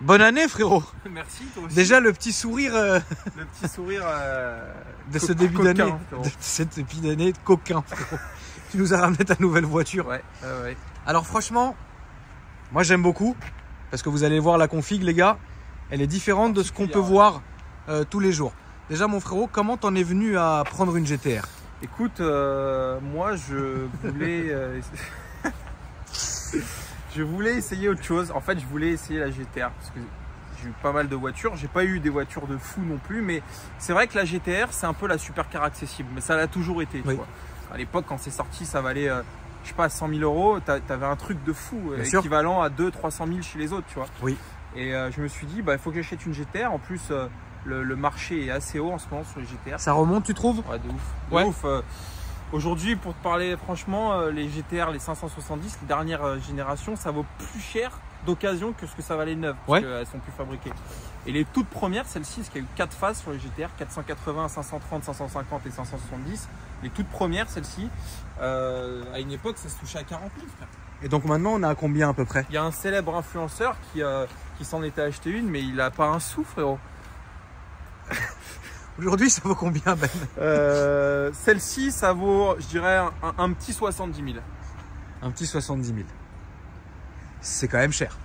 Bonne année frérot. Merci toi aussi. Déjà le petit sourire Le petit sourire de ce début d'année, frérot. de cette début d'année de coquin frérot. Tu nous as ramené ta nouvelle voiture. Ouais. Alors franchement, moi j'aime beaucoup parce que vous allez voir la config les gars, elle est différente de ce qu'on peut voir tous les jours. Déjà mon frérot, comment t'en es venu à prendre une GTR? Écoute, moi je voulais je voulais essayer autre chose. En fait, je voulais essayer la GTR parce que j'ai eu pas mal de voitures. J'ai pas eu des voitures de fou non plus, mais c'est vrai que la GTR c'est un peu la supercar accessible, mais ça l'a toujours été. Tu vois. À l'époque, quand c'est sorti, ça valait je sais pas 100 000 €. T'avais un truc de fou, équivalent à 200-300 000 chez les autres, tu vois. Oui. Et je me suis dit, bah il faut que j'achète une GTR. En plus, le marché est assez haut en ce moment sur les GTR. Ça remonte, tu trouves? Ouais, de ouf. De ouf. Aujourd'hui, pour te parler franchement, les GTR, les 570, les dernières générations, ça vaut plus cher d'occasion que ce que ça valait neuf, parce qu'elles sont plus fabriquées. Et les toutes premières, celles-ci, parce qu'il y a eu 4 phases sur les GTR, 480, 530, 550 et 570. Les toutes premières, celles-ci, à une époque, ça se touchait à 40 000, frère. Et donc maintenant, on est à combien à peu près? Il y a un célèbre influenceur qui s'en était acheté une, mais il a pas un sou, frérot. Aujourd'hui, ça vaut combien, Ben? Celle-ci, ça vaut, je dirais, un petit 70 000. Un petit 70 000. C'est quand même cher.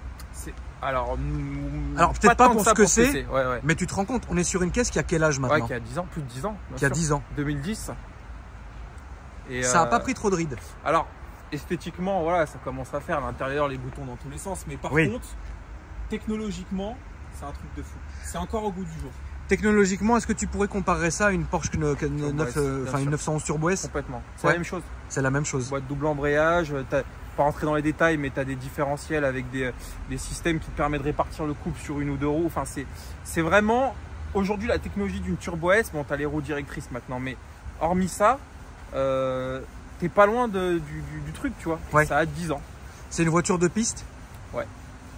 Alors peut-être pas pour ce que c'est, ouais. mais tu te rends compte, on est sur une caisse qui a quel âge maintenant? Ouais, qui a 10 ans, plus de 10 ans. Qui a 10 ans. 2010. Et ça n'a pas pris trop de rides. Alors, esthétiquement, voilà, ça commence à faire. À l'intérieur, les boutons dans tous les sens. Mais par contre, technologiquement, c'est un truc de fou. C'est encore au goût du jour. Technologiquement, est-ce que tu pourrais comparer ça à une Porsche une 911 Turbo S? Complètement. C'est la même chose. C'est la même chose. Boîte double embrayage. Pas rentrer dans les détails, mais tu as des différentiels avec des systèmes qui te permettent de répartir le couple sur une ou deux roues. Enfin, c'est vraiment aujourd'hui la technologie d'une Turbo S. Bon, tu as les roues directrices maintenant, mais hormis ça, t'es pas loin du truc, tu vois. Ouais. Ça a 10 ans. C'est une voiture de piste? Ouais.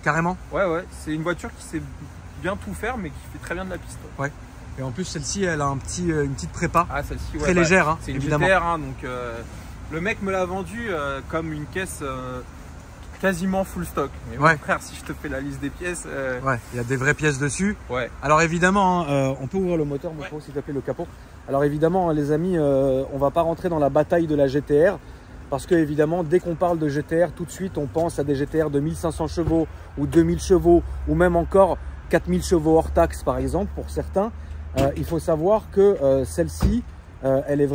Carrément? Ouais. C'est une voiture qui sait bien tout faire, mais qui fait très bien de la piste. Ouais. Et en plus, celle-ci, elle a une petite prépa. Ah, celle-ci, très légère, hein, c'est une évidemment. GTR, hein, donc le mec me l'a vendu comme une caisse quasiment full stock. Mais bon, frère, si je te fais la liste des pièces. Ouais, il y a des vraies pièces dessus. Ouais. Alors évidemment, on peut ouvrir le moteur, mon frère, s'il te plaît, le capot. Alors évidemment, les amis, on va pas rentrer dans la bataille de la GTR. Parce que évidemment, dès qu'on parle de GTR, tout de suite, on pense à des GTR de 1500 chevaux ou 2000 chevaux ou même encore 4000 chevaux hors taxe, par exemple, pour certains. Il faut savoir que celle-ci, elle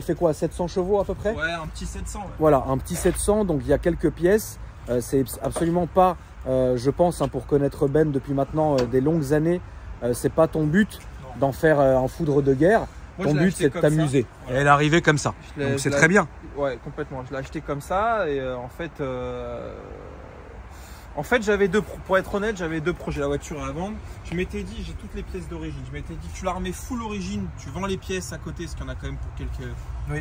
fait quoi, 700 chevaux à peu près? Ouais, un petit 700. Ouais. Voilà, un petit 700, donc il y a quelques pièces. C'est absolument pas, je pense, hein, pour connaître Ben depuis maintenant des longues années, c'est pas ton but d'en faire un foudre de guerre. Moi, ton but, c'est de t'amuser. Voilà. Elle est arrivée comme ça, donc c'est très bien. Ouais, complètement. Je l'ai acheté comme ça et en fait, j'avais pour être honnête, j'avais deux projets. La voiture à vendre. Je m'étais dit, j'ai toutes les pièces d'origine. Je m'étais dit, tu la remets full origine, tu vends les pièces à côté, parce qu'il y en a quand même pour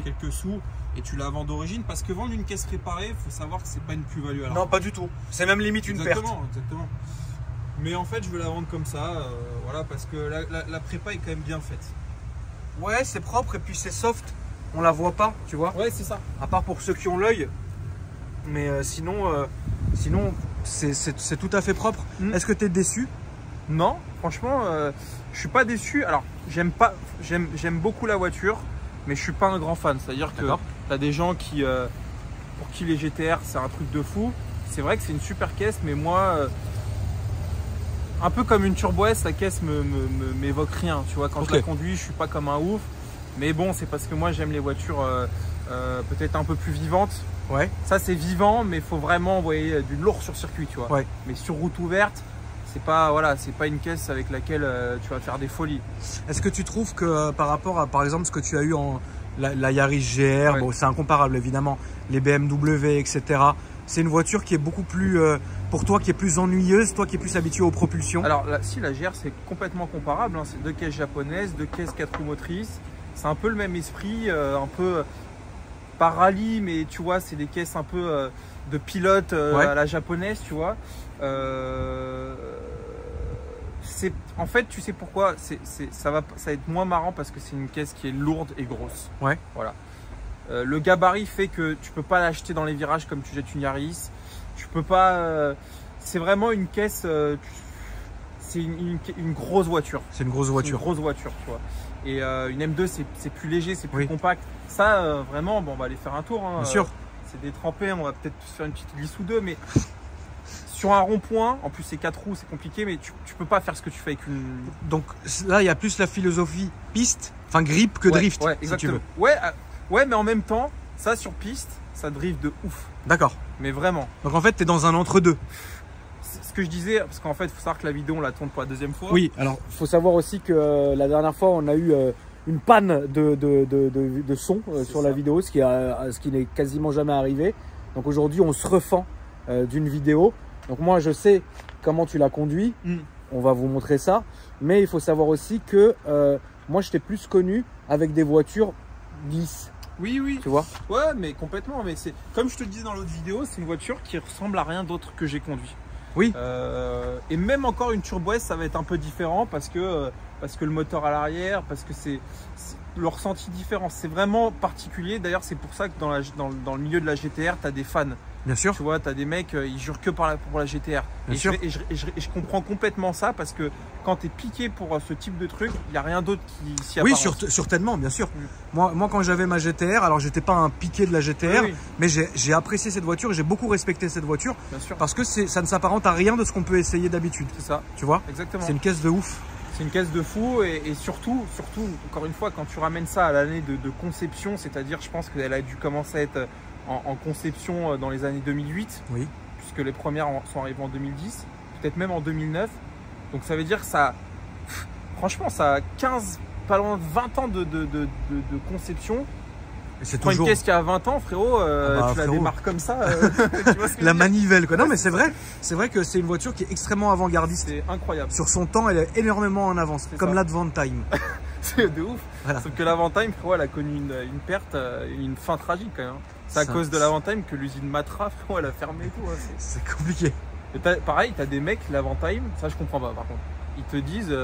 quelques sous, et tu la vends d'origine. Parce que vendre une caisse réparée, il faut savoir que c'est pas une plus-value. Non, pas du tout. C'est même limite une perte. Exactement. Mais en fait, je veux la vendre comme ça, voilà, parce que la prépa est quand même bien faite. Ouais, c'est propre et puis c'est soft. On la voit pas, tu vois. Ouais, c'est ça. À part pour ceux qui ont l'œil. Mais sinon, c'est tout à fait propre. Est-ce que tu es déçu? Non, franchement, je suis pas déçu. Alors, j'aime beaucoup la voiture, mais je suis pas un grand fan. C'est-à-dire que tu as des gens pour qui les GTR, c'est un truc de fou. C'est vrai que c'est une super caisse, mais moi, un peu comme une Turbo S, la caisse m'évoque rien. Tu vois, quand je la conduis, je suis pas comme un ouf. Mais bon, c'est parce que moi, j'aime les voitures peut-être un peu plus vivantes. Ouais. Ça, c'est vivant, mais il faut vraiment envoyer du lourd sur circuit, tu vois. Ouais. Mais sur route ouverte, c'est pas une caisse avec laquelle tu vas faire des folies. Est-ce que tu trouves que par rapport à, par exemple, ce que tu as eu en la Yaris GR, bon, c'est incomparable évidemment, les BMW, etc. C'est une voiture qui est beaucoup plus, pour toi, qui est plus ennuyeuse, toi qui es plus habitué aux propulsions. Alors, si la GR, c'est complètement comparable, hein. C'est deux caisses japonaises, deux caisses 4 roues motrices. C'est un peu le même esprit, un peu pas rallye, mais tu vois, c'est des caisses un peu de pilote à la japonaise, tu vois. En fait, tu sais pourquoi ça va être moins marrant parce que c'est une caisse qui est lourde et grosse. Ouais. Voilà. Le gabarit fait que tu peux pas l'acheter dans les virages comme tu jettes une Yaris. Tu peux pas. C'est vraiment une caisse. c'est une grosse voiture. C'est une grosse voiture. Une grosse voiture, tu vois. Et une M2, c'est plus léger, c'est plus compact. Ça, vraiment, bon, on va aller faire un tour. Hein. Bien sûr. C'est détrempé, on va peut-être faire une petite glisse ou deux, mais sur un rond-point, en plus c'est 4 roues, c'est compliqué, mais tu peux pas faire ce que tu fais avec une. Donc là, il y a plus la philosophie piste, enfin grip que drift, ouais, si exactement. tu veux. Ouais, mais en même temps, ça sur piste, ça drift de ouf. D'accord. Mais vraiment. Donc en fait, tu es dans un entre-deux. Ce que je disais, parce qu'en fait, il faut savoir que la vidéo, on la tourne pour la deuxième fois. Oui, alors il faut savoir aussi que la dernière fois, on a eu une panne de son sur la vidéo, ce qui n'est quasiment jamais arrivé. Donc aujourd'hui, on se refend d'une vidéo. Donc moi, je sais comment tu l'as conduit. On va vous montrer ça. Mais il faut savoir aussi que moi, je t'ai plus connu avec des voitures lisses. Oui. Tu vois? Ouais, mais complètement. Mais c'est comme je te le disais dans l'autre vidéo, c'est une voiture qui ressemble à rien d'autre que j'ai conduit. Oui. Et même encore une Turbo S, ça va être un peu différent parce que le moteur à l'arrière, parce que c'est le ressenti différent. C'est vraiment particulier. D'ailleurs, c'est pour ça que dans le milieu de la GTR, tu as des fans. Bien sûr. Tu vois, tu as des mecs, ils jurent que pour la GTR. Bien sûr. Et je comprends complètement ça parce que quand tu es piqué pour ce type de truc, il n'y a rien d'autre qui s'y apparente. Oui, certainement, bien sûr. Moi, quand j'avais ma GTR, alors j'étais pas un piqué de la GTR, mais j'ai apprécié cette voiture, j'ai beaucoup respecté cette voiture. Bien sûr. Parce que ça ne s'apparente à rien de ce qu'on peut essayer d'habitude. C'est ça. Tu vois? Exactement. C'est une caisse de ouf. C'est une caisse de fou et surtout, encore une fois, quand tu ramènes ça à l'année de conception, c'est-à-dire, je pense qu'elle a dû commencer à être en conception dans les années 2008, oui, puisque les premières sont arrivées en 2010, peut-être même en 2009. Donc ça veut dire que ça, franchement, ça a 15, pas loin de 20 ans de conception. C'est toujours une caisse qui a 20 ans, frérot, tu la démarres comme ça. Tu vois ce que la manivelle, quoi. Non, mais c'est vrai que c'est une voiture qui est extrêmement avant-gardiste. C'est incroyable. Sur son temps, elle est énormément en avance, comme l'Advantime. C'est de ouf. Voilà. Sauf que l'Avantime, frérot, elle a connu une perte, une fin tragique quand même. C'est à cause de l'Avantime que l'usine Matra, frérot, elle a fermé et tout. Hein. C'est compliqué. Et pareil, t'as des mecs, l'Avantime, ça je comprends pas par contre. Ils te disent,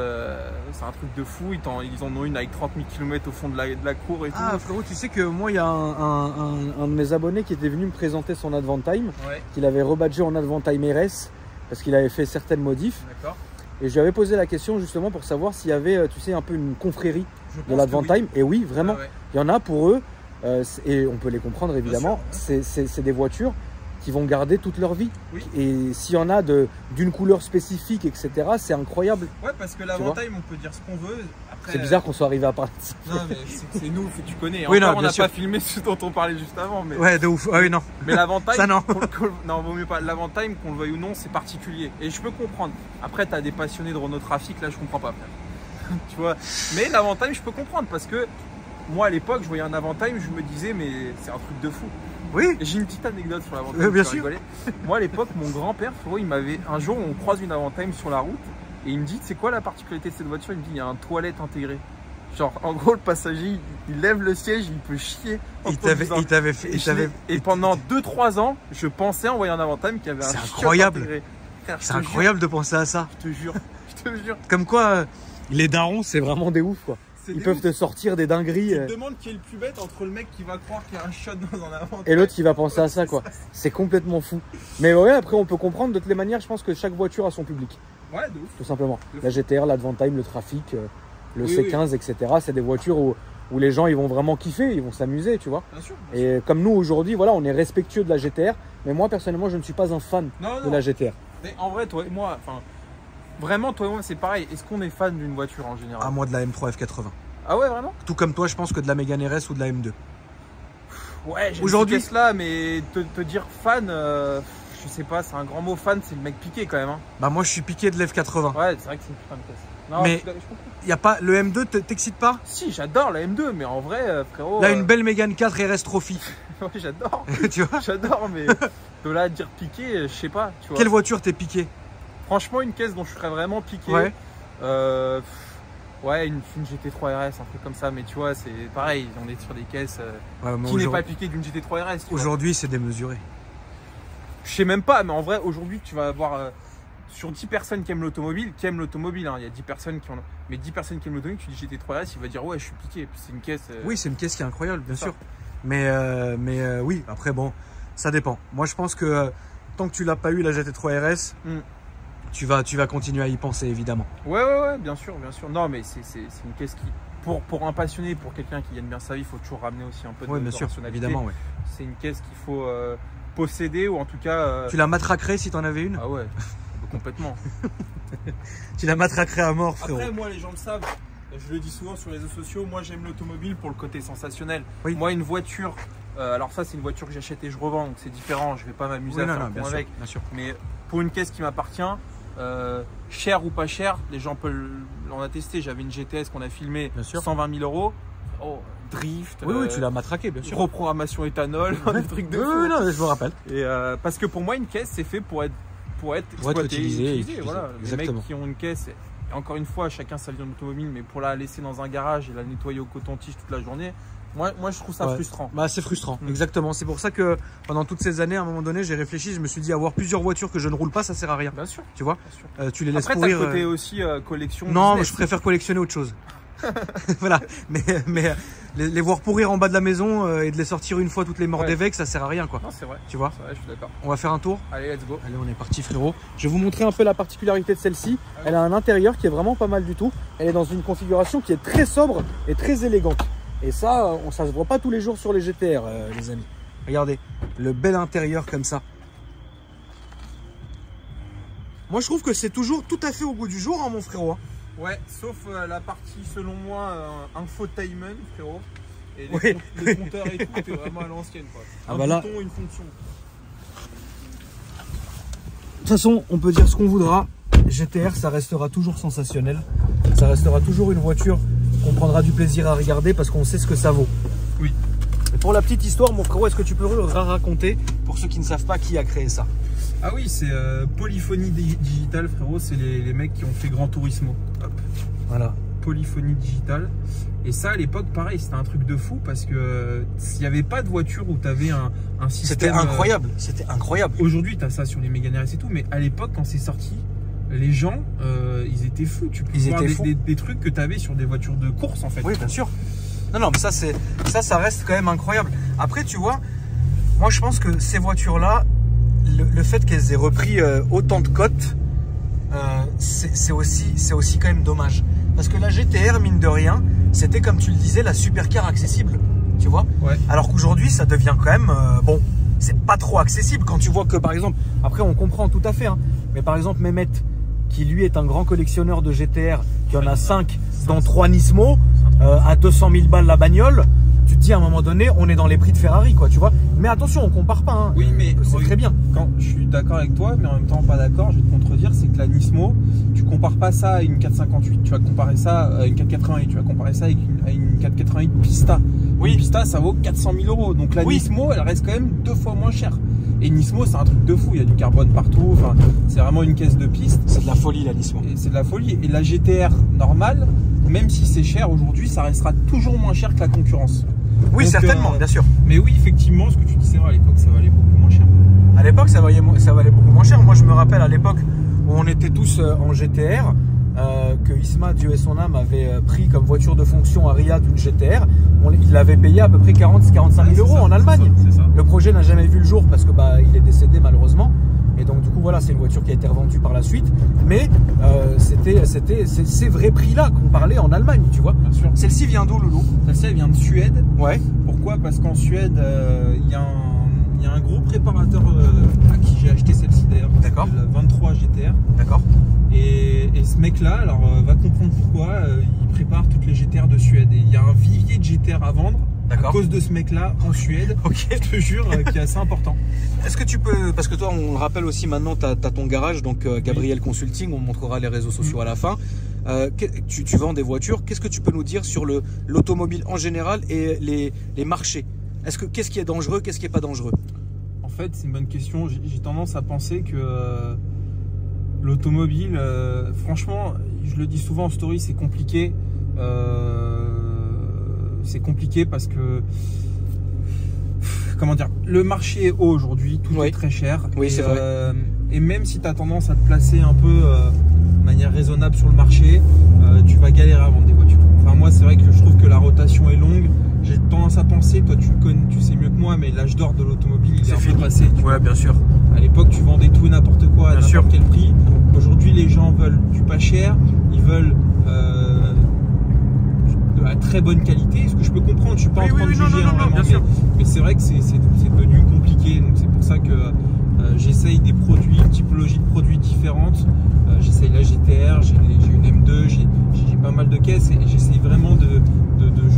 c'est un truc de fou, ils en ont une avec 30 000 km au fond de la cour et tout. Ah frérot, tu sais que moi, il y a un de mes abonnés qui était venu me présenter son Advantime, qu'il avait rebadgé en Advantime RS, parce qu'il avait fait certaines modifs. D'accord. Et je lui avais posé la question justement pour savoir s'il y avait, tu sais, un peu une confrérie de l'Advantime. Oui. Et oui, vraiment, il y en a pour eux, et on peut les comprendre évidemment, c'est des voitures qui vont garder toute leur vie. Oui. Et s'il y en a d'une couleur spécifique, etc., c'est incroyable. Ouais, parce que l'Avantime, on peut dire ce qu'on veut. C'est bizarre qu'on soit arrivé à parler de ça. Non, mais c'est nous, tu connais. Oui, encore, non, on n'a pas filmé ce dont on parlait juste avant. Mais... Ouais, de ouf. Ah oui, non. Mais l'Avantime, ça non. Non, vaut mieux pas. L'Avantime, qu'on le veuille ou non, c'est particulier. Et je peux comprendre. Après, tu as des passionnés de Renault Trafic, là, je comprends pas. Tu vois. Mais l'Avantime, je peux comprendre parce que moi, à l'époque, je voyais un Avantime, je me disais, mais c'est un truc de fou. Oui. J'ai une petite anecdote sur l'Avantime. Bien sûr. Moi, à l'époque, mon grand-père, il m'avait. Un jour, on croise une Avantime sur la route et il me dit, c'est quoi la particularité de cette voiture? Il me dit, il y a un toilette intégré. Genre, en gros, le passager, il lève le siège, il peut chier. Et pendant 2-3 ans, je pensais en voyant un Avantime qu'il y avait un incroyable. Intégré. C'est incroyable de penser à ça. Je te jure. Comme quoi, les darons, c'est vraiment des oufs, quoi. Ils peuvent te sortir des dingueries. Tu te demandes qui est le plus bête entre le mec qui va croire qu'il y a un shot dans un Avantime et l'autre qui va penser à ça, quoi. C'est complètement fou. Mais ouais, après, on peut comprendre de toutes les manières. Je pense que chaque voiture a son public. Ouais, de ouf. Tout simplement. La GTR, l'Advantime, le Trafic, le C15, etc. C'est des voitures où les gens ils vont vraiment kiffer, ils vont s'amuser, tu vois. Bien sûr. Et comme nous aujourd'hui, voilà, on est respectueux de la GTR. Mais moi, personnellement, je ne suis pas un fan de la GTR. Mais en vrai, toi et moi, enfin, vraiment, toi et moi, c'est pareil. Est-ce qu'on est fan d'une voiture en général? Ah, moi, de la M3 F80. Ah ouais, vraiment? Tout comme toi, je pense que de la Mégane RS ou de la M2. Ouais, aujourd'hui là, mais te dire fan, je sais pas, c'est un grand mot fan, c'est le mec piqué quand même. Hein. Bah moi, je suis piqué de l'F80. Ouais, c'est vrai que c'est une putain de caisse. Non, mais y a pas le M2, t'excite pas? Si, j'adore la M2, mais en vrai, frérot. Là, une belle Mégane 4 RS Trophy. Ouais, j'adore. Tu vois? J'adore, mais de là à dire piqué, je sais pas. Tu vois. Quelle voiture t'es piqué? Franchement, une caisse dont je serais vraiment piqué. Ouais. Ouais, une GT3 RS, un truc comme ça, mais tu vois, c'est pareil, on est sur des caisses qui n'est pas piqué d'une GT3 RS. Aujourd'hui, c'est démesuré. Je sais même pas, mais en vrai, aujourd'hui, tu vas avoir sur 10 personnes qui aiment l'automobile, hein, il y a 10 personnes qui ont. Mais 10 personnes qui aiment l'automobile, tu dis GT3 RS, il va dire ouais, je suis piqué. C'est une caisse. Oui, c'est une caisse qui est incroyable, bien sûr. Mais oui, après, bon, ça dépend. Moi, je pense que tant que tu l'as pas eu, la GT3 RS, tu vas continuer à y penser évidemment. Ouais, bien sûr. Non, mais c'est une caisse qui, pour un passionné, pour quelqu'un qui gagne bien sa vie, il faut toujours ramener aussi un peu de bien sûr, rationalité. évidemment, ouais. C'est une caisse qu'il faut posséder, ou en tout cas. Tu la matraquerais si tu en avais une? Ah ouais, complètement. Tu la matraquerais à mort, frérot. Après, moi, les gens le savent. Je le dis souvent sur les réseaux sociaux, moi j'aime l'automobile pour le côté sensationnel. Oui. Moi, une voiture, alors ça c'est une voiture que j'achète et je revends, donc c'est différent, je vais pas m'amuser à faire un point avec. Bien sûr. Mais pour une caisse qui m'appartient, cher ou pas cher, les gens peuvent l'en attester. J'avais une GTS qu'on a filmée, 120 000 €. Oh, drift. Oui, tu l'as matraqué, bien sûr. Reprogrammation éthanol, des trucs de fou. Oui, non, je me rappelle. Et parce que pour moi, une caisse, c'est fait pour être utilisé. Voilà. Les Exactement. mecs qui ont une caisse, et encore une fois, chacun sa vision de l'automobile, mais pour la laisser dans un garage et la nettoyer au coton-tige toute la journée, moi je trouve ça frustrant. Bah, c'est frustrant, exactement. C'est pour ça que pendant toutes ces années, à un moment donné, j'ai réfléchi, je me suis dit, avoir plusieurs voitures que je ne roule pas, ça sert à rien. Bien sûr. Tu vois, tu les laisses pourrir. Après, t'as le côté aussi collection. Non, business. je préfère collectionner autre chose. Voilà, mais les voir pourrir en bas de la maison et de les sortir une fois toutes les morts d'évêque, ça sert à rien, quoi. Non, c'est vrai. Tu vois. C'est vrai, je suis d'accord. On va faire un tour. Allez, let's go. Allez, on est parti, frérot. Je vais vous montrer un peu la particularité de celle-ci. Elle a un intérieur qui est vraiment pas mal du tout. Elle est dans une configuration qui est très sobre et très élégante. Et ça, ça se voit pas tous les jours sur les GTR, les amis. Regardez, le bel intérieur comme ça. Moi, je trouve que c'est toujours tout à fait au goût du jour, hein, mon frérot. Ouais, sauf la partie, selon moi, infotainment, frérot. Et les compteurs et tout, t'es vraiment à l'ancienne, quoi. Un bouton, une fonction. De toute façon, on peut dire ce qu'on voudra. GTR, ça restera toujours sensationnel. Ça restera toujours une voiture qu'on prendra du plaisir à regarder parce qu'on sait ce que ça vaut. Oui. Et pour la petite histoire, mon frérot, est-ce que tu peux raconter, pour ceux qui ne savent pas, qui a créé ça? Ah oui, c'est Polyphonie Digital, frérot. C'est les mecs qui ont fait Gran Turismo. Hop. Voilà. Polyphonie Digital. Et ça, à l'époque, pareil, c'était un truc de fou parce que s'il n'y avait pas de voiture où tu avais un système. C'était incroyable. C'était incroyable. Aujourd'hui, tu as ça sur les Mégane RS et tout, mais à l'époque, quand c'est sorti, les gens, ils étaient fous. Tu peux voir des trucs que tu avais sur des voitures de course, en fait. Oui, bien sûr. Non, mais ça reste quand même incroyable. Après, tu vois, moi, je pense que ces voitures-là, le fait qu'elles aient repris autant de cotes, c'est aussi quand même dommage. Parce que la GTR, mine de rien, c'était, comme tu le disais, la supercar accessible. Tu vois, alors qu'aujourd'hui, ça devient quand même... bon, c'est pas trop accessible quand tu vois que, par exemple... Après, on comprend tout à fait, hein, mais par exemple, Mehmet, qui lui est un grand collectionneur de GTR, qui en a 5, dont 3 Nismo, à 200 000 balles la bagnole, tu te dis à un moment donné, on est dans les prix de Ferrari, quoi, tu vois. Mais attention, on compare pas, hein. Oui, mais c'est très bien. Quand je suis d'accord avec toi, mais en même temps pas d'accord, je vais te contredire, c'est que la Nismo, tu compares pas ça à une 458, tu vas comparer ça à une 488, tu vas comparer ça à une 488 Pista. Oui, une Pista, ça vaut 400 000 €. Donc la Nismo, elle reste quand même 2 fois moins chère. Et Nismo, c'est un truc de fou, il y a du carbone partout, enfin, c'est vraiment une caisse de piste. C'est de la folie, la Nismo. C'est de la folie. Et la GTR normale, même si c'est cher aujourd'hui, ça restera toujours moins cher que la concurrence. Oui, donc, certainement, bien sûr. Mais oui, effectivement, ce que tu disais, à l'époque, ça valait beaucoup moins cher. À l'époque, ça valait beaucoup moins cher. Moi, je me rappelle à l'époque où on était tous en GTR, que Isma, Dieu et son âme, avait pris comme voiture de fonction à Riyad une GTR. Il l'avait payé à peu près 40-45 000 € en Allemagne. C'est ça. Le projet n'a jamais vu le jour parce que il est décédé malheureusement. Et donc du coup voilà, c'est une voiture qui a été revendue par la suite. Mais c'était ces vrais prix-là qu'on parlait en Allemagne, tu vois. Bien sûr. Celle-ci vient d'où, Loulou? Celle-ci, elle vient de Suède. Ouais. Pourquoi? Parce qu'en Suède, il y a un gros préparateur à qui j'ai acheté celle-ci d'ailleurs. D'accord. La 23 GTR. D'accord. Et ce mec-là, alors va comprendre pourquoi, il prépare toutes les GTR de Suède. Et il y a un vivier de GTR à vendre à cause de ce mec-là en Suède. Ok. Je te jure, qui est assez important. Est-ce que tu peux, parce que toi, on le rappelle aussi maintenant, tu as ton garage, donc Gabriel Consulting, on montrera les réseaux sociaux à la fin. Tu vends des voitures. Qu'est-ce que tu peux nous dire sur l'automobile en général et les marchés? Qu'est-ce qui est dangereux, qu'est-ce qui n'est pas dangereux? En fait, c'est une bonne question. J'ai tendance à penser que l'automobile, franchement, je le dis souvent en story, c'est compliqué. C'est compliqué parce que, comment dire, le marché est haut aujourd'hui, tout est très cher. Oui, c'est vrai. Et même si tu as tendance à te placer un peu de manière raisonnable sur le marché, tu vas galérer à vendre des voitures. Enfin, moi, c'est vrai que je trouve que la rotation est longue. j'ai tendance à penser, toi tu le connais, tu sais mieux que moi, mais l'âge d'or de l'automobile, il est un peu passé. Ouais, bien sûr. À l'époque, tu vendais tout et n'importe quoi à n'importe quel prix. Aujourd'hui, les gens veulent du pas cher, ils veulent de la très bonne qualité, ce que je peux comprendre. Je suis pas en train de juger, mais c'est vrai que c'est devenu compliqué. Donc c'est pour ça que j'essaye des produits, une typologie de produits différentes. J'essaye la GTR, j'ai une M2, j'ai pas mal de caisses et j'essaye vraiment de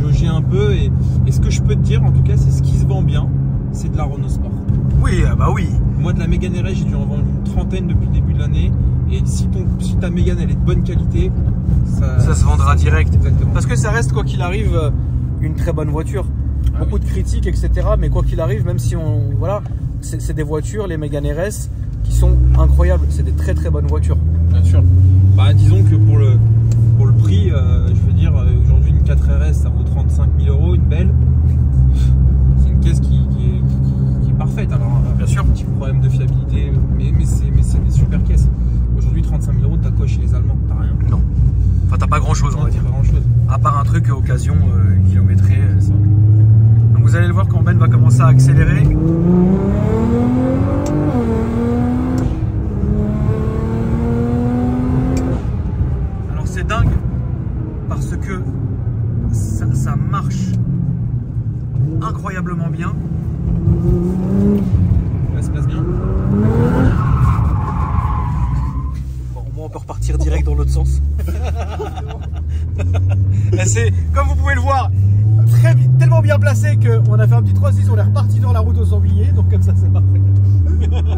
jauger un peu. Et ce que je peux te dire, en tout cas, c'est ce qui se vend bien, c'est de la Renault Sport. Oui, bah oui. Moi, de la Mégane RS, j'ai dû en vendre une trentaine depuis le début de l'année. Et si ta Mégane elle est de bonne qualité, ça se vendra direct. Exactement. Parce que ça reste, quoi qu'il arrive, une très bonne voiture. Beaucoup de critiques, etc. Mais quoi qu'il arrive, même si on. Voilà, c'est des voitures, les Mégane RS, qui sont incroyables. C'est des très bonnes voitures. Bien sûr. Bah, disons que pour le prix, je veux dire, aujourd'hui une 4 RS ça vaut 35 000 €, une belle. C'est une caisse qui est parfaite. Alors, bien sûr, petit problème de fiabilité, mais c'est des super caisses. Aujourd'hui, 35 000 €, t'as quoi chez les Allemands? T'as rien. Non. Enfin, t'as pas grand chose, on va dire. Pas grand chose. À part un truc occasion, kilométré. Donc vous allez le voir quand Ben va commencer à accélérer. Alors c'est dingue parce que ça marche incroyablement bien. Ça se passe bien. Bon, au moins on peut repartir direct dans l'autre sens. C'est, comme vous pouvez le voir, très vite, tellement bien placé qu'on a fait un petit 3-6, on est reparti dans la route au sanglier, donc comme ça c'est parfait.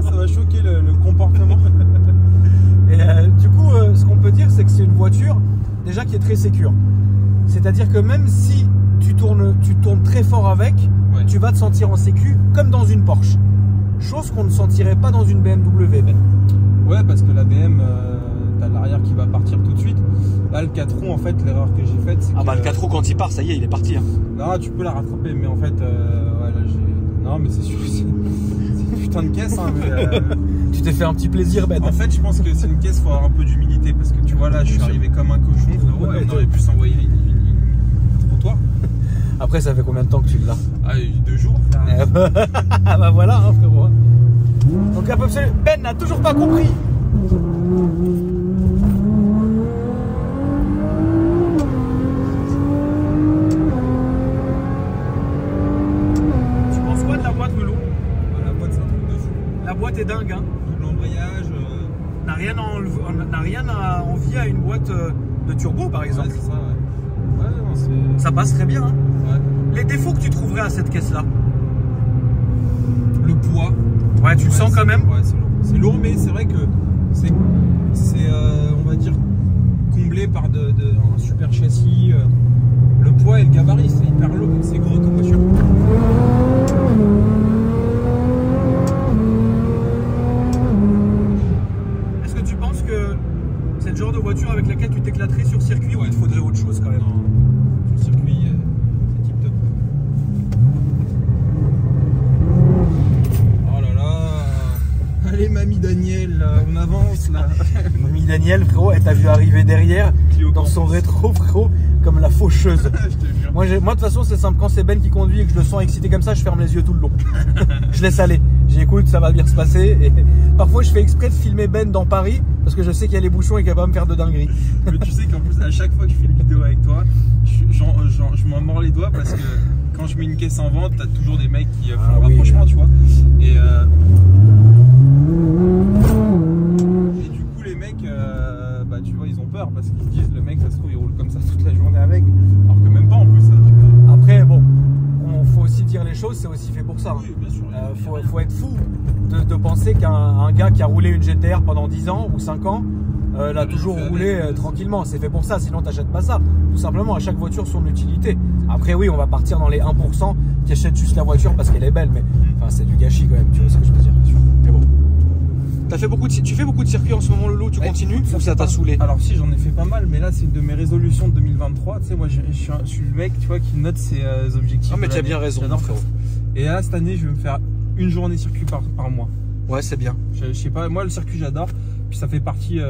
Ça va choquer le comportement. Et du coup, ce qu'on peut dire, c'est que c'est une voiture déjà qui est très sécure. C'est-à-dire que même si tu tournes très fort avec, tu vas te sentir en sécu comme dans une Porsche. Chose qu'on ne sentirait pas dans une BMW. Ben. Ouais, parce que la BM, t'as l'arrière qui va partir tout de suite. Là, le 4 roues, en fait, l'erreur que j'ai faite, c'est que... Ah bah le 4 roues, quand il part, ça y est, il est parti. Hein. Non, tu peux la rattraper, mais en fait, ouais, là, j'ai... Non, mais c'est sûr, c'est une putain de caisse, hein, mais... Tu t'es fait un petit plaisir, Ben. En fait, je pense que c'est une caisse, il faut avoir un peu d'humilité, parce que tu vois, là, je suis arrivé comme un cochon, frérot, et on aurait pu s'envoyer un trottoir. Après, ça fait combien de temps que tu l'as? Ah, 2 jours. Ah bah voilà, hein, frérot. Donc, à peu près, Ben n'a toujours pas compris. Tu penses quoi de la boîte, Melon? La boîte, c'est un truc de fou. La boîte est dingue, hein. Double embrayage. N'a rien à envier à une boîte de turbo, par exemple. Ouais, c'est ça, ouais. Ouais, non, ça passe très bien, hein. Ouais. Les défauts que tu trouverais à cette caisse-là? Le poids. Ouais, tu le sens quand même? Ouais, c'est lourd. C'est lourd, mais c'est vrai que c'est on va dire, comblé par un super châssis. Le poids et le gabarit, c'est hyper lourd, c'est gros comme voiture. Est-ce que tu penses que c'est le genre de voiture avec laquelle tu t'éclaterais sur circuit ou il te faudrait autre chose quand même? Non, sur circuit, c'est tip top. Oh là là. Allez, mamie Daniel, là, on avance là. Mamie Daniel, frérot, elle t'a vu arriver derrière dans son rétro, frérot, comme la faucheuse. Je te jure. Moi, de toute façon, c'est simple. Quand c'est Ben qui conduit et que je le sens excité comme ça, je ferme les yeux tout le long. Je laisse aller. J'écoute, ça va bien se passer. Et parfois, je fais exprès de filmer Ben dans Paris parce que je sais qu'il y a les bouchons et qu'elle va me faire de dingueries. Mais tu sais qu'en plus, à chaque fois que je fais une vidéo avec toi, je m'en mords les doigts parce que quand je mets une caisse en vente, t'as toujours des mecs qui font le rapprochement, tu vois. Et du coup, les mecs, bah, tu vois, ils ont peur parce qu'ils disent le mec, ça se trouve, il roule comme ça toute la journée avec. Alors que même pas en plus. Ça, tu vois. Après, bon, faut aussi dire les choses, c'est aussi fait pour ça. Oui, bien sûr. Faut être fou de penser qu'un gars qui a roulé une GTR pendant 10 ans ou 5 ans l'a toujours roulé tranquillement. C'est fait pour ça, sinon t'achètes pas ça. Tout simplement, à chaque voiture son utilité. Après oui, on va partir dans les 1% qui achètent juste la voiture parce qu'elle est belle, mais enfin, c'est du gâchis quand même, tu vois ce que je veux dire. Mais bon. Tu fais beaucoup de circuits en ce moment, Lolo, tu continues ou ça t'a saoulé? Alors si, j'en ai fait pas mal, mais là c'est une de mes résolutions de 2023. Tu sais, moi je suis le mec, tu vois, qui note ses objectifs. Ah mais tu as bien raison, frérot. Et là cette année, je vais me faire une journée circuit par mois. Ouais, c'est bien. Je sais pas, moi le circuit j'adore. Puis ça fait partie,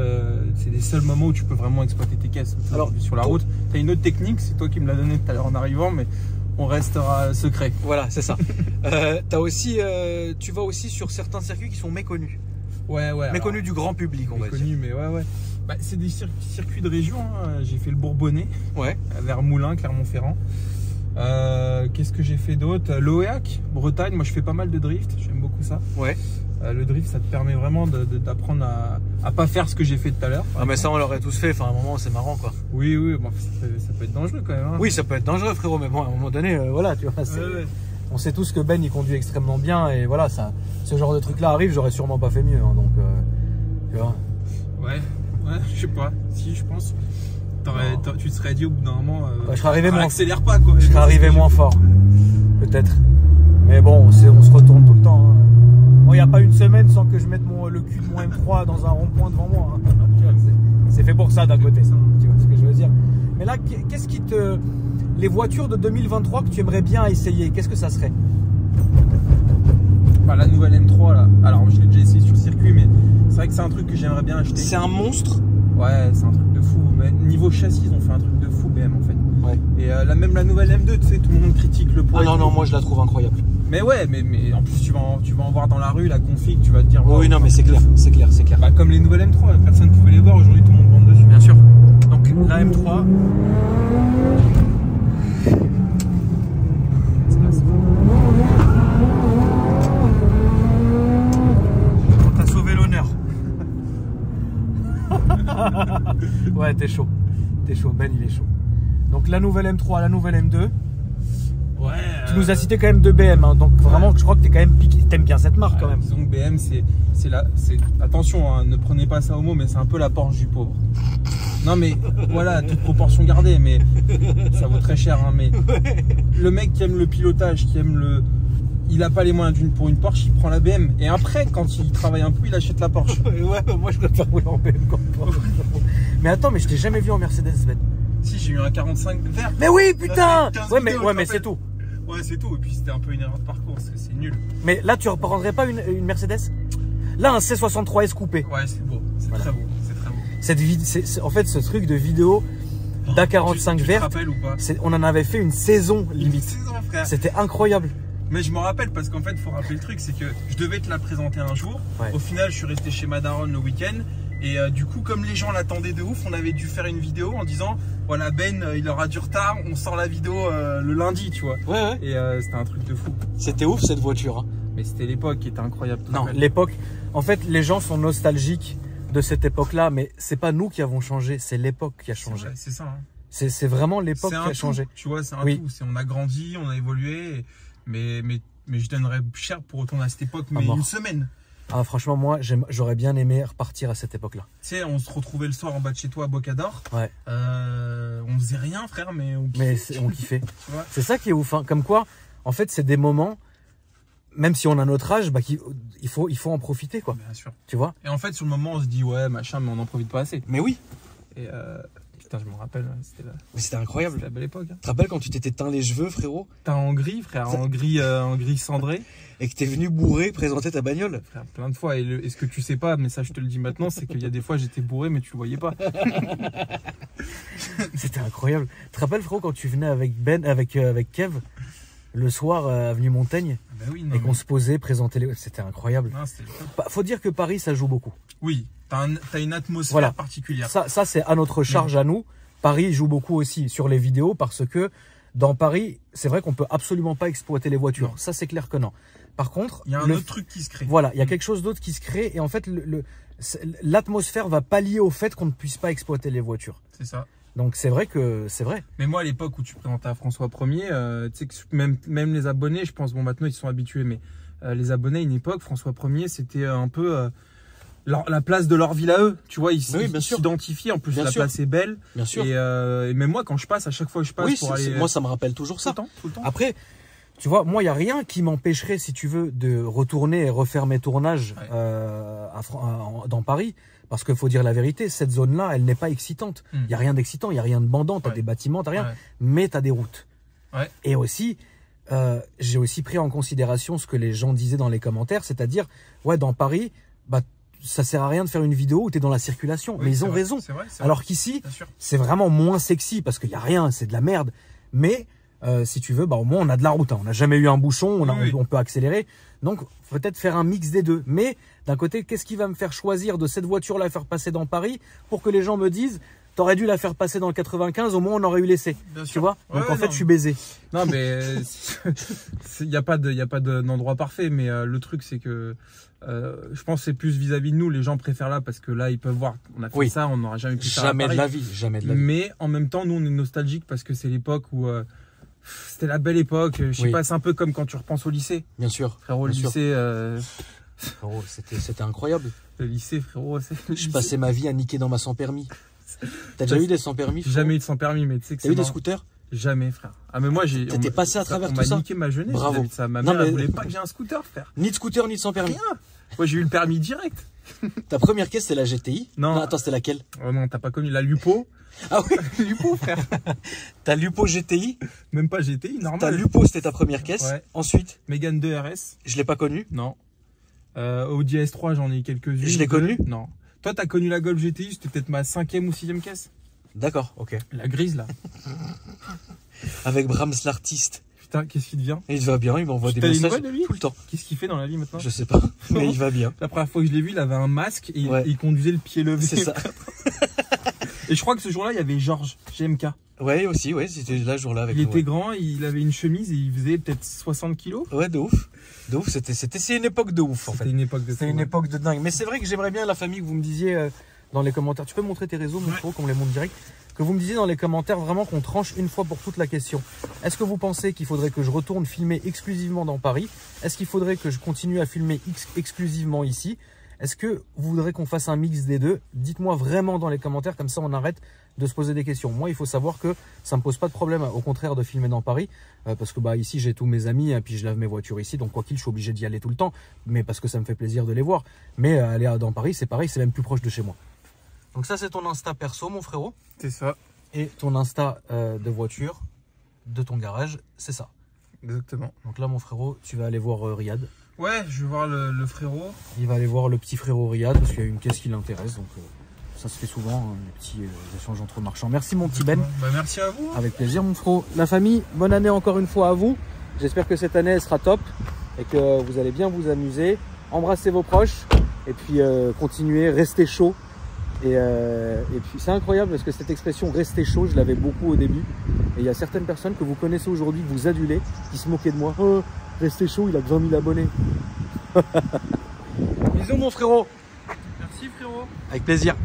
c'est des seuls moments où tu peux vraiment exploiter tes caisses. Alors sur la route, tu as une autre technique, c'est toi qui me l'as donné tout à l'heure en arrivant, mais on restera secret. Voilà, c'est ça. Tu vas aussi sur certains circuits qui sont méconnus. Ouais. Méconnus du grand public, on va dire. Méconnus, mais ouais. Bah, c'est des circuits de région. Hein. J'ai fait le Bourbonnais, vers Moulins, Clermont-Ferrand. Qu'est-ce que j'ai fait d'autre? L'Oéac, Bretagne. Moi, je fais pas mal de drift. J'aime beaucoup ça. Ouais. Le drift, ça te permet vraiment d'apprendre à pas faire ce que j'ai fait tout à l'heure. Ah, mais ça, on l'aurait tous fait. Enfin, à un moment, c'est marrant, quoi. Oui. Bon, ça peut être dangereux quand même. Hein. Oui, ça peut être dangereux, frérot. Mais bon, à un moment donné, voilà, tu vois. On sait tous que Ben, il conduit extrêmement bien. Et voilà, ce genre de truc-là arrive, j'aurais sûrement pas fait mieux. Hein, donc, tu vois. Ouais, je sais pas. Si, je pense. Tu te serais dit au bout d'un moment. Je serais arrivé moins. Accélère pas, quoi. Je serais arrivé moins fort. Peut-être. Mais bon, on se retourne tout le temps. Hein. Moi, il n'y a pas une semaine sans que je mette le cul de mon M3 dans un rond-point devant moi. Hein. C'est fait pour ça d'un côté. Tu vois ce que je veux dire. Mais là, qu'est-ce qui te. Les voitures de 2023 que tu aimerais bien essayer, qu'est-ce que ça serait? Bah, la nouvelle M3 là. Alors, je l'ai déjà essayé sur circuit, mais c'est vrai que c'est un truc que j'aimerais bien acheter. C'est un monstre. Ouais, c'est un truc de fou. Mais niveau châssis, ils ont fait un truc de fou, BM en fait. Ouais. Et même la nouvelle M2, tu sais, tout le monde critique le poids. Ah non, moi je la trouve incroyable. Mais ouais, mais en plus tu vas en voir dans la rue, la config, tu vas te dire. Oui, non, mais c'est clair. Bah, comme les nouvelles M3, personne ne pouvait les voir, aujourd'hui tout le monde monte dessus. Bien sûr. Donc la M3. On t'a sauvé l'honneur. Ouais, t'es chaud. Ben il est chaud. Donc la nouvelle M3, la nouvelle M2. Ouais. Tu nous as cité quand même deux BM, hein, donc vraiment je crois que t'es quand même piqué, t'aimes bien cette marque quand même. Disons que BM attention, hein, ne prenez pas ça au mot, mais c'est un peu la Porsche du pauvre. Non mais voilà, toute proportion gardée, mais ça vaut très cher. Hein, mais le mec qui aime le pilotage, il a pas les moyens pour une Porsche, il prend la BM. Et après, quand il travaille un peu, il achète la Porsche. Ouais, moi je préfère rouler en BM quand Porsche. Mais attends, mais je t'ai jamais vu en Mercedes, Ben. Si, j'ai eu un 45 vert. Mais oui, putain. Ouais, mais c'est tout. Ouais, c'est tout. Et puis c'était un peu une erreur de parcours, parce que c'est nul. Mais là, tu reprendrais pas une Mercedes? Là, un C63S coupé. Ouais, c'est beau. C'est très beau. En fait, ce truc de vidéo d'A45 vert, on en avait fait une saison limite. C'était incroyable. Mais je me rappelle parce qu'en fait, il faut rappeler le truc, c'est que je devais te la présenter un jour. Ouais. Au final, je suis resté chez Madaron le week-end. Et du coup, comme les gens l'attendaient de ouf, on avait dû faire une vidéo en disant voilà, Ben, il aura du retard, on sort la vidéo le lundi, tu vois. Ouais. Et c'était un truc de fou. C'était ouf cette voiture. Hein. Mais c'était l'époque qui était incroyable. Non, l'époque. En fait, les gens sont nostalgiques de cette époque-là, mais c'est pas nous qui avons changé, c'est l'époque qui a changé. C'est ça. Hein. C'est vraiment l'époque qui a changé. Tu vois, c'est un tout. On a grandi, on a évolué, mais je donnerais cher pour retourner à cette époque, mais une semaine. Ah, franchement, moi, j'aurais bien aimé repartir à cette époque-là. Tu sais, on se retrouvait le soir en bas de chez toi à Bocador. Ouais. On faisait rien, frère, mais on kiffait. C'est ça qui est ouf. Hein. Comme quoi, en fait, c'est des moments, même si on a notre âge, bah, il faut en profiter, quoi. Bien sûr. Tu vois. Et en fait, sur le moment, on se dit, ouais, machin, mais on n'en profite pas assez. Mais oui. Et putain, je me rappelle, c'était incroyable. C'était la belle époque. Hein. Tu te rappelles quand tu t'étais teint les cheveux, frérot? Teint en gris, frère, en gris cendré. Et que t'es venu bourré présenter ta bagnole. Frère, plein de fois. Et ce que tu sais pas, mais ça je te le dis maintenant, c'est qu'il y a des fois j'étais bourré, mais tu le voyais pas. C'était incroyable. Tu te rappelles, frérot, quand tu venais avec avec Kev, le soir avenue Montaigne, et qu'on se posait, présenter les... C'était incroyable. Faut dire que Paris, ça joue beaucoup. Oui, t'as une atmosphère particulière. Ça c'est à notre charge à nous. Paris joue beaucoup aussi sur les vidéos parce que dans Paris, c'est vrai qu'on peut absolument pas exploiter les voitures. Non. Ça, c'est clair que non. Par contre, il y a un autre truc qui se crée. Voilà, il y a quelque chose d'autre qui se crée et en fait, l'atmosphère va pallier au fait qu'on ne puisse pas exploiter les voitures. C'est ça. Donc c'est vrai que c'est vrai. Mais moi, à l'époque où tu présentais à François 1er, tu sais que même les abonnés, je pense, bon maintenant ils sont habitués, mais les abonnés à une époque, François 1er, c'était un peu la place de leur ville à eux, tu vois, ils s'identifient. En plus, la place est belle. Bien sûr. Et même moi, quand je passe, à chaque fois que je passe pour aller... Moi, ça me rappelle toujours ça. Tout le temps. Après, tu vois, moi, il n'y a rien qui m'empêcherait, si tu veux, de retourner et refaire mes tournages dans Paris. Parce qu'il faut dire la vérité, cette zone-là, elle n'est pas excitante. Il n'y a rien d'excitant, il n'y a rien de bandant. Tu as des bâtiments, tu n'as rien. Mais tu as des routes. Ouais. Et aussi, j'ai aussi pris en considération ce que les gens disaient dans les commentaires. C'est-à-dire, ouais, dans Paris, bah, ça sert à rien de faire une vidéo où tu es dans la circulation. Mais ils ont raison. C'est vrai. Alors qu'ici, c'est vraiment moins sexy parce qu'il n'y a rien, c'est de la merde. Mais si tu veux, bah au moins on a de la route, hein. On n'a jamais eu un bouchon, Oui. on peut accélérer. Donc peut-être faire un mix des deux. Mais d'un côté, qu'est-ce qui va me faire choisir de cette voiture-là, faire passer dans Paris, pour que les gens me disent, t'aurais dû la faire passer dans le 95, au moins on aurait eu l'essai. Tu vois. Donc en fait, je suis baisé. Non, mais il n'y a pas d'endroit parfait. Mais le truc, c'est que je pense que c'est plus vis-à-vis de nous. Les gens préfèrent là parce que là, ils peuvent voir. On a fait ça, on n'aura jamais pu faire Jamais de la vie, jamais de la vie. Mais en même temps, nous, on est nostalgique parce que c'est l'époque où c'était la belle époque. Je sais pas, c'est un peu comme quand tu repenses au lycée. Bien sûr. Frérot, le lycée. Frérot, c'était incroyable. Le lycée, frérot. Je passais ma vie à niquer dans ma sans permis. T'as déjà eu des sans permis? J'ai jamais eu de sans permis, mais tu sais que t'as eu des scooters? Jamais, frère. Ah, mais moi, t'es passé à travers tout ça? On m'a niqué ma jeunesse. Bravo. Ça. Ma mère, elle voulait pas que j'ai un scooter, frère. Ni de scooter, ni de sans permis. Rien. Moi, j'ai eu le permis direct. Ta première caisse, c'est la GTI? Non. Attends, c'était laquelle? Oh non, t'as pas connu la Lupo. Ah oui. Lupo, frère. T'as Lupo GTI? Même pas GTI, normal. T'as Lupo, c'était ta première caisse. Ouais. Ensuite? Mégane 2 RS. Je l'ai pas connu. Non. Audi S3, j'en ai quelques-unes. Je l'ai connu? Non. Toi, t'as connu la Golf GTI, c'était peut-être ma 5e ou 6e caisse. D'accord, ok. La grise, là. Avec Brahms l'artiste. Putain, qu'est-ce qu'il devient? Il va bien, il m'envoie des messages tout le temps. Qu'est-ce qu'il fait dans la vie maintenant? Je sais pas, mais il va bien. La première fois que je l'ai vu, il avait un masque et il conduisait le pied levé. C'est ça. Et je crois que ce jour-là, il y avait Georges, GMK. Ouais, aussi, ouais, c'était là, ce jour-là avec Il nous, était grand, il avait une chemise et il faisait peut-être 60 kilos. Ouais, de ouf. De ouf, c'est une époque de ouf, en fait. C'était une époque de C'est une époque de dingue. Mais c'est vrai que j'aimerais bien, la famille, que vous me disiez dans les commentaires. Tu peux montrer tes réseaux, mon frérot, qu'on les montre direct. Que vous me disiez dans les commentaires vraiment qu'on tranche une fois pour toute la question. Est-ce que vous pensez qu'il faudrait que je retourne filmer exclusivement dans Paris? Est-ce qu'il faudrait que je continue à filmer exclusivement ici? Est-ce que vous voudrez qu'on fasse un mix des deux? Dites-moi vraiment dans les commentaires, comme ça on arrête de se poser des questions. Moi, il faut savoir que ça me pose pas de problème, au contraire, de filmer dans Paris, parce que bah ici j'ai tous mes amis, et puis je lave mes voitures ici, donc quoi qu'il, je suis obligé d'y aller tout le temps, mais parce que ça me fait plaisir de les voir. Mais aller dans Paris, c'est pareil, c'est même plus proche de chez moi. Donc ça, c'est ton Insta perso, mon frérot. C'est ça. Et ton Insta de voiture, de ton garage, c'est ça. Exactement. Donc là, mon frérot, tu vas aller voir Riyad. Ouais, je vais voir le frérot. Il va aller voir le petit frérot Riyad, parce qu'il y a une caisse qui l'intéresse, donc ça se fait souvent, hein, les petits échanges entre marchands. Merci mon petit Ben. Bah, merci à vous. Avec plaisir mon frérot. La famille, bonne année encore une fois à vous. J'espère que cette année elle sera top et que vous allez bien vous amuser. Embrassez vos proches et puis continuez, restez chaud. Et puis c'est incroyable parce que cette expression rester chaud, je l'avais beaucoup au début. Et il y a certaines personnes que vous connaissez aujourd'hui, que vous adulez, qui se moquaient de moi. Oh, rester chaud, il a 20 000 abonnés. Bisous mon frérot. Merci frérot. Avec plaisir.